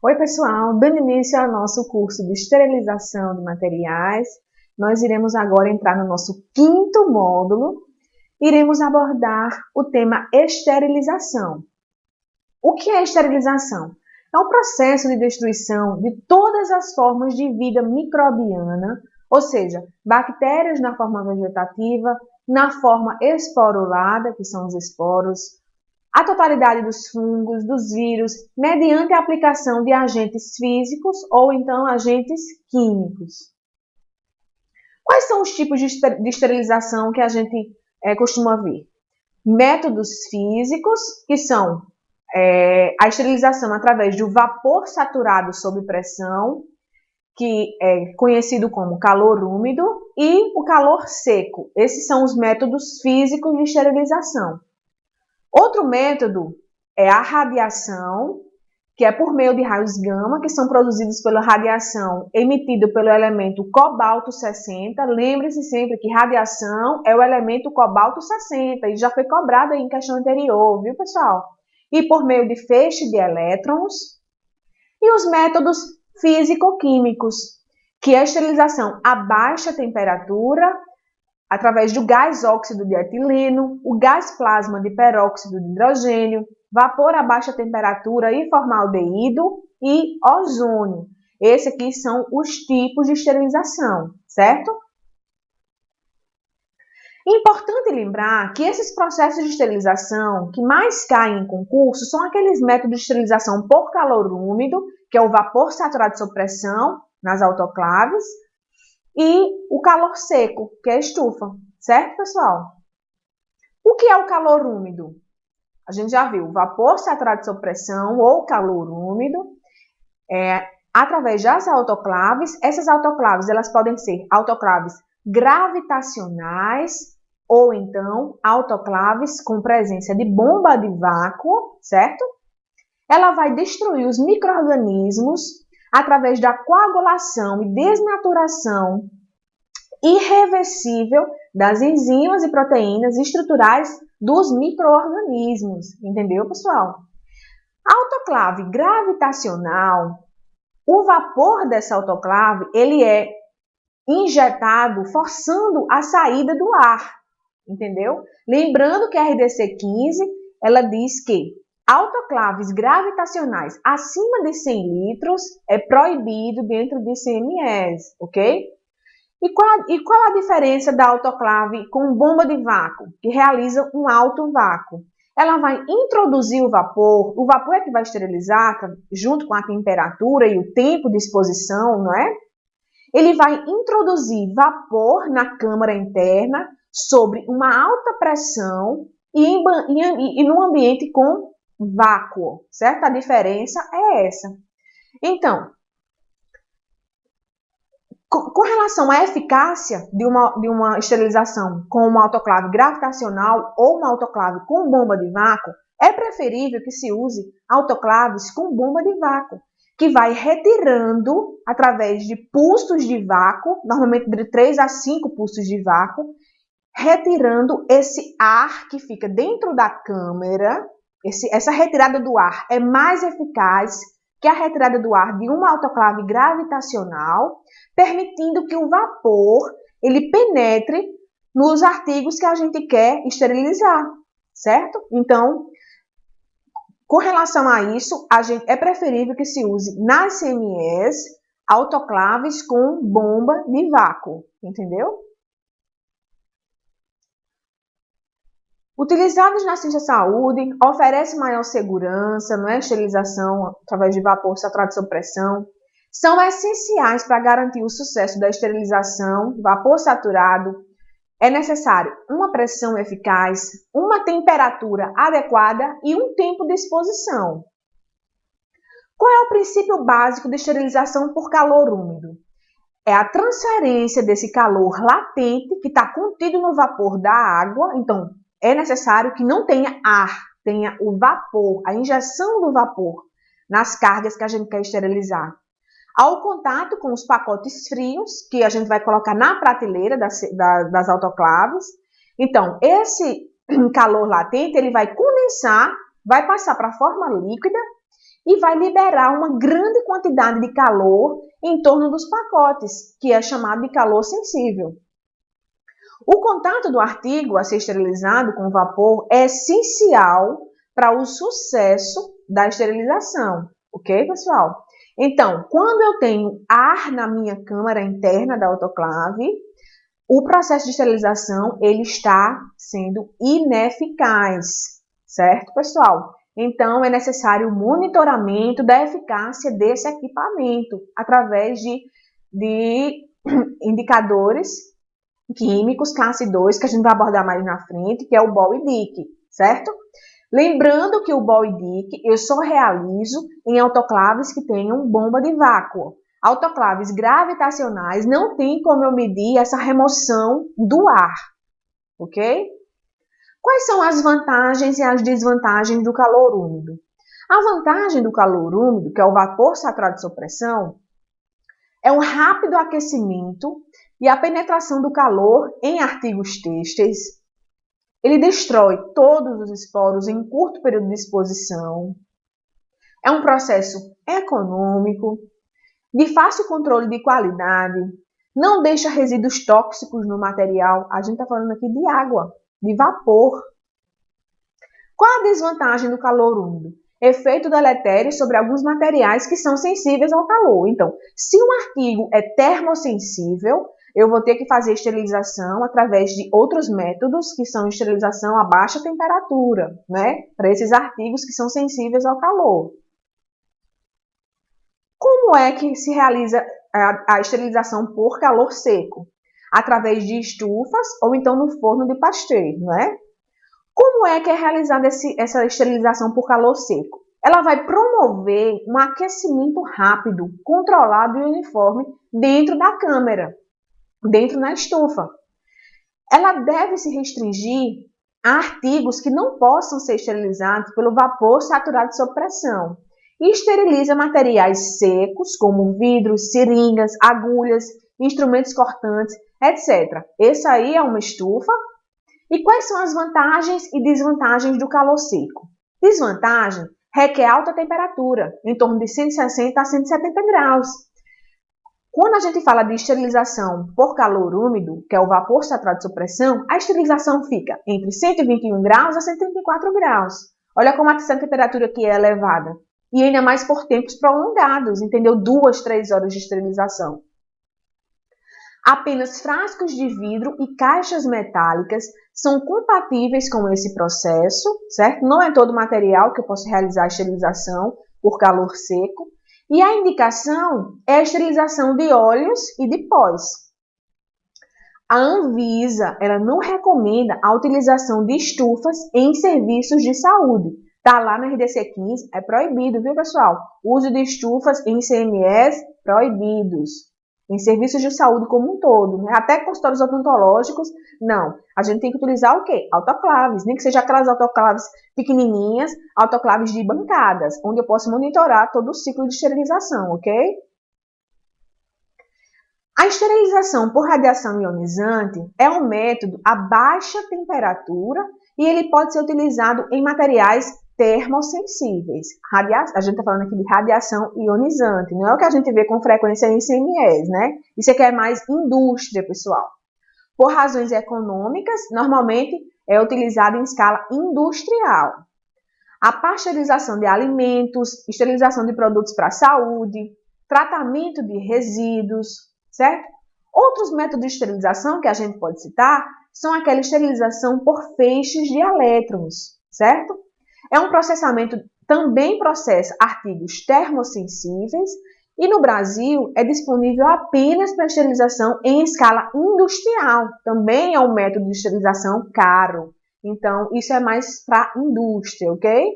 Oi, pessoal! Dando início ao nosso curso de esterilização de materiais, nós iremos agora entrar no nosso quinto módulo. Iremos abordar o tema esterilização. O que é esterilização? É um processo de destruição de todas as formas de vida microbiana, ou seja, bactérias na forma vegetativa, na forma esporulada, que são os esporos, a totalidade dos fungos, dos vírus, mediante a aplicação de agentes físicos ou então agentes químicos. Quais são os tipos de esterilização que a gente costuma ver? Métodos físicos, que são a esterilização através do vapor saturado sob pressão, que é conhecido como calor úmido, e o calor seco. Esses são os métodos físicos de esterilização. Outro método é a radiação, que é por meio de raios gama, que são produzidos pela radiação emitida pelo elemento cobalto-60. Lembre-se sempre que radiação é o elemento cobalto-60, e já foi cobrado aí em questão anterior, viu, pessoal? E por meio de feixe de elétrons. E os métodos físico-químicos, que é a esterilização a baixa temperatura, através do gás óxido de etileno, o gás plasma de peróxido de hidrogênio, vapor a baixa temperatura e formaldeído e ozônio. Esses aqui são os tipos de esterilização, certo? Importante lembrar que esses processos de esterilização que mais caem em concurso são aqueles métodos de esterilização por calor úmido, que é o vapor saturado sob pressão nas autoclaves, e o calor seco, que é a estufa, certo, pessoal? O que é o calor úmido? A gente já viu, vapor saturado sob pressão ou calor úmido, através das autoclaves. Essas autoclaves, elas podem ser autoclaves gravitacionais ou então autoclaves com presença de bomba de vácuo, certo? Ela vai destruir os micro-organismos através da coagulação e desnaturação irreversível das enzimas e proteínas estruturais dos micro-organismos. Entendeu, pessoal? A autoclave gravitacional, o vapor dessa autoclave, ele é injetado forçando a saída do ar. Entendeu? Lembrando que a RDC 15, ela diz que autoclaves gravitacionais acima de 100 litros é proibido dentro de ICMS, ok? E qual a diferença da autoclave com bomba de vácuo, que realiza um alto vácuo? Ela vai introduzir o vapor é que vai esterilizar, junto com a temperatura e o tempo de exposição, não é? Ele vai introduzir vapor na câmara interna sobre uma alta pressão e num ambiente com vácuo, certo? A diferença é essa. Então, com relação à eficácia de uma esterilização com uma autoclave gravitacional ou uma autoclave com bomba de vácuo, é preferível que se use autoclaves com bomba de vácuo, que vai retirando, através de pulsos de vácuo, normalmente de 3 a 5 pulsos de vácuo, retirando esse ar que fica dentro da câmara. Essa retirada do ar é mais eficaz que a retirada do ar de uma autoclave gravitacional, permitindo que o vapor ele penetre nos artigos que a gente quer esterilizar, certo? Então, com relação a isso, é preferível que se use nas ICMS autoclaves com bomba de vácuo, entendeu? Utilizados na ciência da saúde, oferece maior segurança, não é? Esterilização através de vapor saturado sob pressão, são essenciais para garantir o sucesso da esterilização. Vapor saturado é necessário uma pressão eficaz, uma temperatura adequada e um tempo de exposição. Qual é o princípio básico de esterilização por calor úmido? É a transferência desse calor latente que está contido no vapor da água. Então, é necessário que não tenha ar, tenha o vapor, a injeção do vapor nas cargas que a gente quer esterilizar. Ao contato com os pacotes frios, que a gente vai colocar na prateleira das autoclaves. Então, esse calor latente, ele vai condensar, vai passar para a forma líquida e vai liberar uma grande quantidade de calor em torno dos pacotes, que é chamado de calor sensível. O contato do artigo a ser esterilizado com vapor é essencial para o sucesso da esterilização, ok, pessoal? Então, quando eu tenho ar na minha câmara interna da autoclave, o processo de esterilização ele está sendo ineficaz, certo, pessoal? Então, é necessário o monitoramento da eficácia desse equipamento através de indicadores químicos classe 2, que a gente vai abordar mais na frente, que é o Ball e Dick, certo? Lembrando que o Ball e Dick eu só realizo em autoclaves que tenham bomba de vácuo. Autoclaves gravitacionais não tem como eu medir essa remoção do ar, ok? Quais são as vantagens e as desvantagens do calor úmido? A vantagem do calor úmido, que é o vapor saturado sob pressão, é um rápido aquecimento e a penetração do calor em artigos têxteis. Ele destrói todos os esporos em curto período de exposição. É um processo econômico, de fácil controle de qualidade, não deixa resíduos tóxicos no material. A gente está falando aqui de água, de vapor. Qual a desvantagem do calor úmido? Efeito deletério sobre alguns materiais que são sensíveis ao calor. Então, se um artigo é termossensível, eu vou ter que fazer esterilização através de outros métodos, que são esterilização a baixa temperatura, né? Para esses artigos que são sensíveis ao calor. Como é que se realiza a esterilização por calor seco? Através de estufas ou então no forno de Pasteur, não é? Como é que é realizada essa esterilização por calor seco? Ela vai promover um aquecimento rápido, controlado e uniforme dentro da câmara, dentro da estufa. Ela deve se restringir a artigos que não possam ser esterilizados pelo vapor saturado sob pressão e esteriliza materiais secos, como vidros, seringas, agulhas, instrumentos cortantes, etc. Essa aí é uma estufa. E quais são as vantagens e desvantagens do calor seco? Desvantagem requer alta temperatura, em torno de 160 a 170 graus. Quando a gente fala de esterilização por calor úmido, que é o vapor saturado sob pressão, a esterilização fica entre 121 graus a 134 graus. Olha como essa temperatura aqui é elevada. E ainda mais por tempos prolongados, entendeu? 2, 3 horas de esterilização. Apenas frascos de vidro e caixas metálicas são compatíveis com esse processo, certo? Não é todo material que eu posso realizar a esterilização por calor seco. E a indicação é a esterilização de óleos e de pós. A Anvisa, ela não recomenda a utilização de estufas em serviços de saúde. Tá lá na RDC 15, é proibido, viu, pessoal? O uso de estufas em CMS, proibidos. Em serviços de saúde como um todo, né? Até consultórios odontológicos, não. A gente tem que utilizar o quê? Autoclaves, nem que seja aquelas autoclaves pequenininhas, autoclaves de bancadas, onde eu posso monitorar todo o ciclo de esterilização, ok? A esterilização por radiação ionizante é um método a baixa temperatura e ele pode ser utilizado em materiais termossensíveis. A gente está falando aqui de radiação ionizante, não é o que a gente vê com frequência em CMEs, né? Isso aqui é mais indústria, pessoal. Por razões econômicas, normalmente é utilizado em escala industrial. A pasteurização de alimentos, esterilização de produtos para a saúde, tratamento de resíduos, certo? Outros métodos de esterilização que a gente pode citar são aquela esterilização por feixes de elétrons, certo? É um processamento, também processa artigos termossensíveis e no Brasil é disponível apenas para esterilização em escala industrial. Também é um método de esterilização caro. Então, isso é mais para a indústria, ok?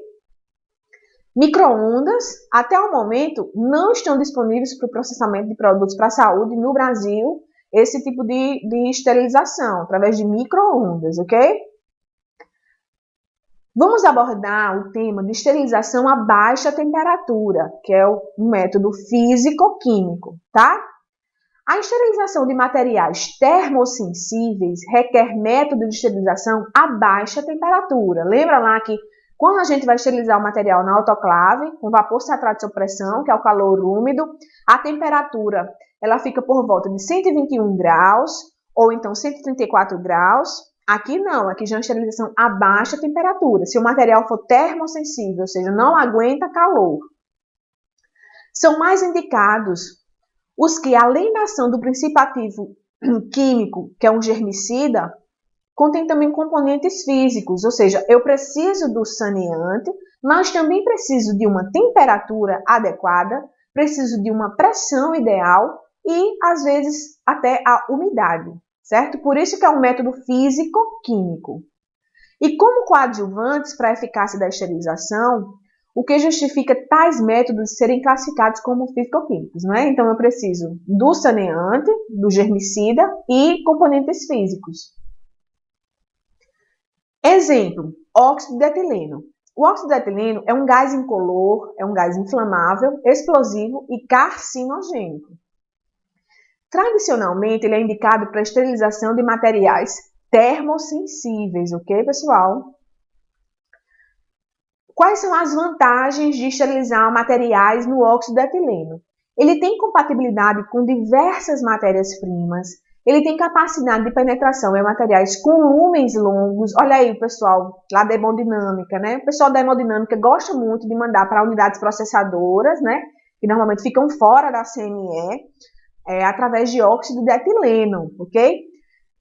Micro-ondas, até o momento, não estão disponíveis para o processamento de produtos para a saúde no Brasil, esse tipo de esterilização, através de micro-ondas, ok? Vamos abordar o tema de esterilização a baixa temperatura, que é um método físico-químico, tá? A esterilização de materiais termossensíveis requer método de esterilização a baixa temperatura. Lembra lá que Quando a gente vai esterilizar o material na autoclave, com vapor saturato de pressão, que é o calor úmido, a temperatura ela fica por volta de 121 graus, ou então 134 graus. Aqui não, aqui já é uma esterilização a baixa temperatura, se o material for termossensível, ou seja, não aguenta calor. São mais indicados os que, além da ação do princípio ativo químico, que é um germicida, contém também componentes físicos, ou seja, eu preciso do saneante, mas também preciso de uma temperatura adequada, preciso de uma pressão ideal e, às vezes, até a umidade, certo? Por isso que é um método físico-químico. E como coadjuvantes para a eficácia da esterilização, o que justifica tais métodos serem classificados como físico-químicos, não é? Então, eu preciso do saneante, do germicida e componentes físicos. Exemplo, óxido de etileno. O óxido de etileno é um gás incolor, é um gás inflamável, explosivo e carcinogênico. Tradicionalmente, ele é indicado para a esterilização de materiais termossensíveis, ok, pessoal? Quais são as vantagens de esterilizar materiais no óxido de etileno? Ele tem compatibilidade com diversas matérias-primas, ele tem capacidade de penetração em materiais com lumens longos. Olha aí o pessoal lá da hemodinâmica, né? O pessoal da hemodinâmica gosta muito de mandar para unidades processadoras, né? Que normalmente ficam fora da CME, através de óxido de etileno, ok?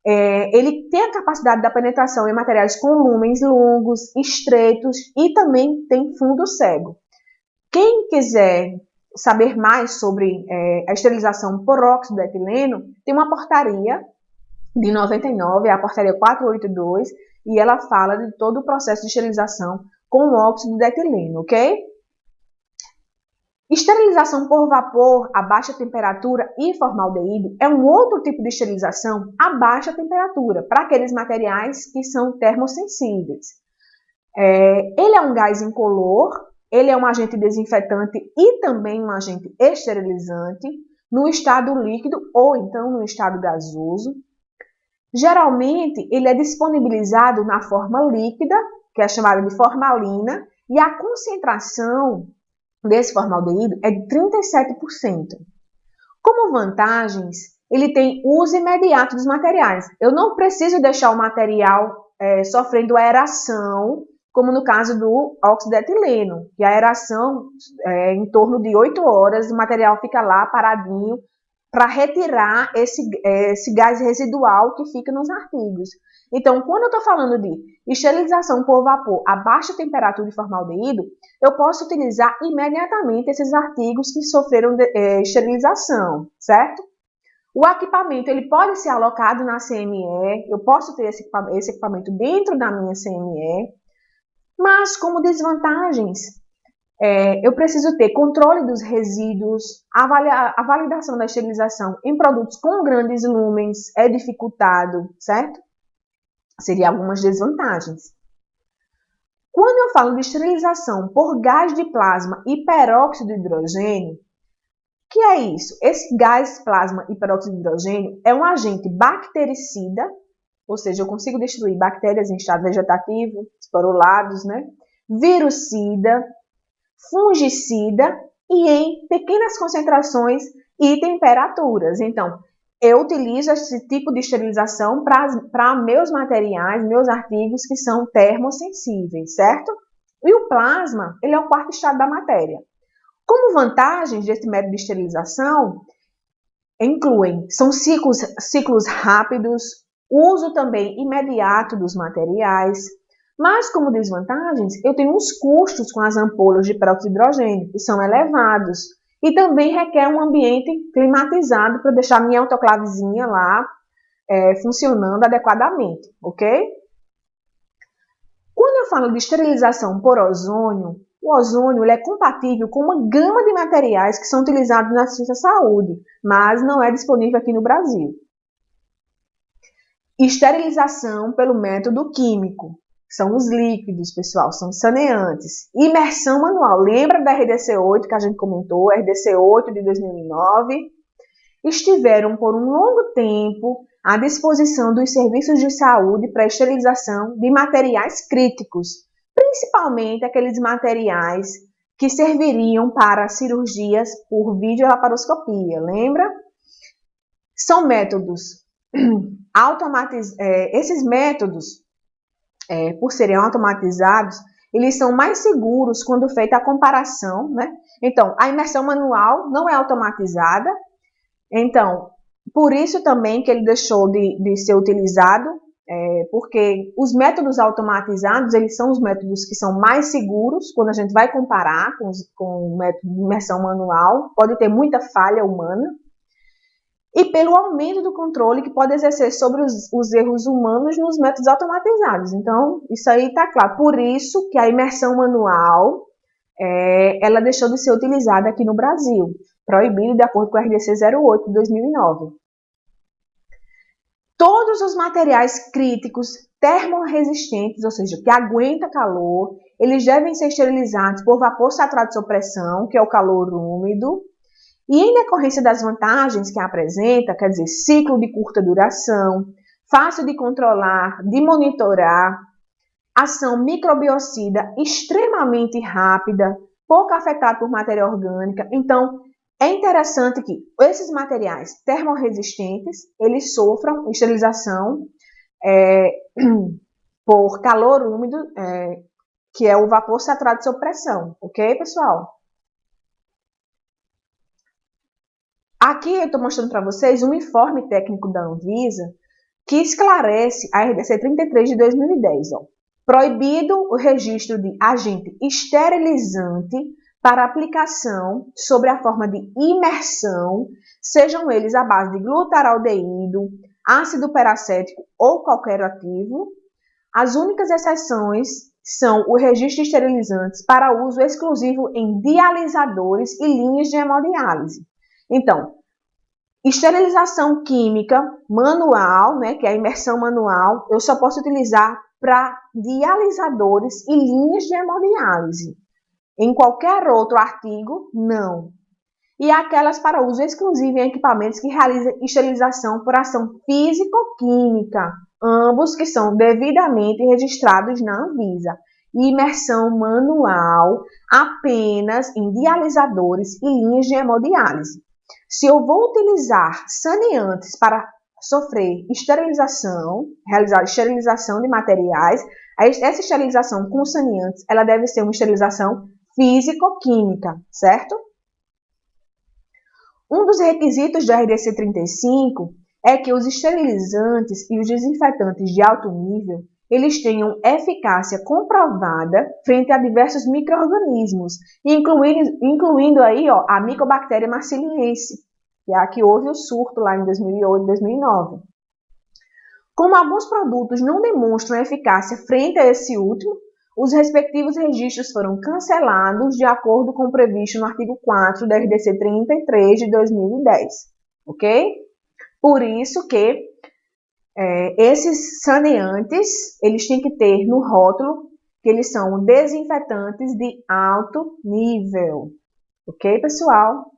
Ele tem a capacidade da penetração em materiais com lumens longos, estreitos e também tem fundo cego. Quem quiser saber mais sobre a esterilização por óxido de etileno, tem uma portaria de 99, é a portaria 482, e ela fala de todo o processo de esterilização com óxido de etileno, ok? Esterilização por vapor a baixa temperatura e formaldeído é um outro tipo de esterilização a baixa temperatura, para aqueles materiais que são termossensíveis. Ele é um gás incolor, ele é um agente desinfetante e também um agente esterilizante no estado líquido ou então no estado gasoso. Geralmente, ele é disponibilizado na forma líquida, que é chamada de formalina, e a concentração desse formaldeído é de 37%. Como vantagens, ele tem uso imediato dos materiais. Eu não preciso deixar o material sofrendo aeração, como no caso do óxido de etileno, que a aeração em torno de 8 horas, o material fica lá paradinho para retirar esse gás residual que fica nos artigos. Então, quando eu estou falando de esterilização por vapor a baixa temperatura e formaldeído, eu posso utilizar imediatamente esses artigos que sofreram esterilização, certo? O equipamento ele pode ser alocado na CME, eu posso ter esse equipamento dentro da minha CME, mas como desvantagens, eu preciso ter controle dos resíduos, a validação da esterilização em produtos com grandes lumens é dificultado, certo? Seriam algumas desvantagens. Quando eu falo de esterilização por gás de plasma e peróxido de hidrogênio, que é isso? Esse gás plasma e peróxido de hidrogênio é um agente bactericida, ou seja, eu consigo destruir bactérias em estado vegetativo, esporulados, né? Virucida, fungicida e em pequenas concentrações e temperaturas. Então, eu utilizo esse tipo de esterilização para meus materiais, meus artigos que são termossensíveis, certo? E o plasma, ele é o quarto estado da matéria. Como vantagens desse método de esterilização, são ciclos rápidos, uso também imediato dos materiais, mas como desvantagens, eu tenho uns custos com as ampolas de peróxido de hidrogênio, que são elevados. E também requer um ambiente climatizado para deixar minha autoclavezinha lá funcionando adequadamente, ok? Quando eu falo de esterilização por ozônio, o ozônio ele é compatível com uma gama de materiais que são utilizados na assistência à saúde, mas não é disponível aqui no Brasil. Esterilização pelo método químico. São os líquidos, pessoal, são os saneantes. Imersão manual. Lembra da RDC8 que a gente comentou? RDC8 de 2009. Estiveram por um longo tempo à disposição dos serviços de saúde para esterilização de materiais críticos, principalmente aqueles materiais que serviriam para cirurgias por videolaparoscopia, lembra? São métodos automatizados. Esses métodos, por serem automatizados, eles são mais seguros quando feita a comparação, né? Então, a imersão manual não é automatizada, então, por isso também que ele deixou de ser utilizado, porque os métodos automatizados, eles são os métodos que são mais seguros quando a gente vai comparar com o método de imersão manual, pode ter muita falha humana, e pelo aumento do controle que pode exercer sobre os erros humanos nos métodos automatizados. Então, isso aí está claro. Por isso que a imersão manual, ela deixou de ser utilizada aqui no Brasil, proibido de acordo com a RDC 08 de 2009. Todos os materiais críticos termorresistentes, ou seja, que aguentam calor, eles devem ser esterilizados por vapor saturado sob pressão, que é o calor úmido, e em decorrência das vantagens que apresenta, quer dizer, ciclo de curta duração, fácil de controlar, de monitorar, ação microbiocida extremamente rápida, pouco afetado por matéria orgânica. Então, é interessante que esses materiais termorresistentes, eles sofram esterilização por calor úmido, que é o vapor saturado sob pressão, ok, pessoal? Aqui eu estou mostrando para vocês um informe técnico da Anvisa que esclarece a RDC 33 de 2010. Proibido o registro de agente esterilizante para aplicação sobre a forma de imersão, sejam eles à base de glutaraldeído, ácido peracético ou qualquer ativo. As únicas exceções são o registro de esterilizantes para uso exclusivo em dialisadores e linhas de hemodiálise. Então, esterilização química manual, né, que é a imersão manual, eu só posso utilizar para dialisadores e linhas de hemodiálise. Em qualquer outro artigo, não. E aquelas para uso exclusivo em equipamentos que realizam esterilização por ação físico-química, ambos que são devidamente registrados na Anvisa. E imersão manual apenas em dialisadores e linhas de hemodiálise. Se eu vou utilizar saneantes para sofrer esterilização, realizar esterilização de materiais, essa esterilização com saneantes, ela deve ser uma esterilização físico-química, certo? Um dos requisitos da RDC 35 é que os esterilizantes e os desinfetantes de alto nível, eles tenham eficácia comprovada frente a diversos micro-organismos, incluindo aí, a Mycobacteria marciliense, que é a que houve o surto lá em 2008, 2009. Como alguns produtos não demonstram eficácia frente a esse último, os respectivos registros foram cancelados de acordo com o previsto no artigo 4 da RDC 33 de 2010, ok? Por isso que esses saneantes, eles têm que ter no rótulo que eles são desinfetantes de alto nível, ok, pessoal?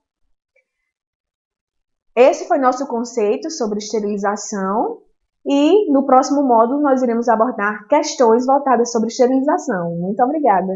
Esse foi nosso conceito sobre esterilização e no próximo módulo nós iremos abordar questões voltadas sobre esterilização. Muito obrigada!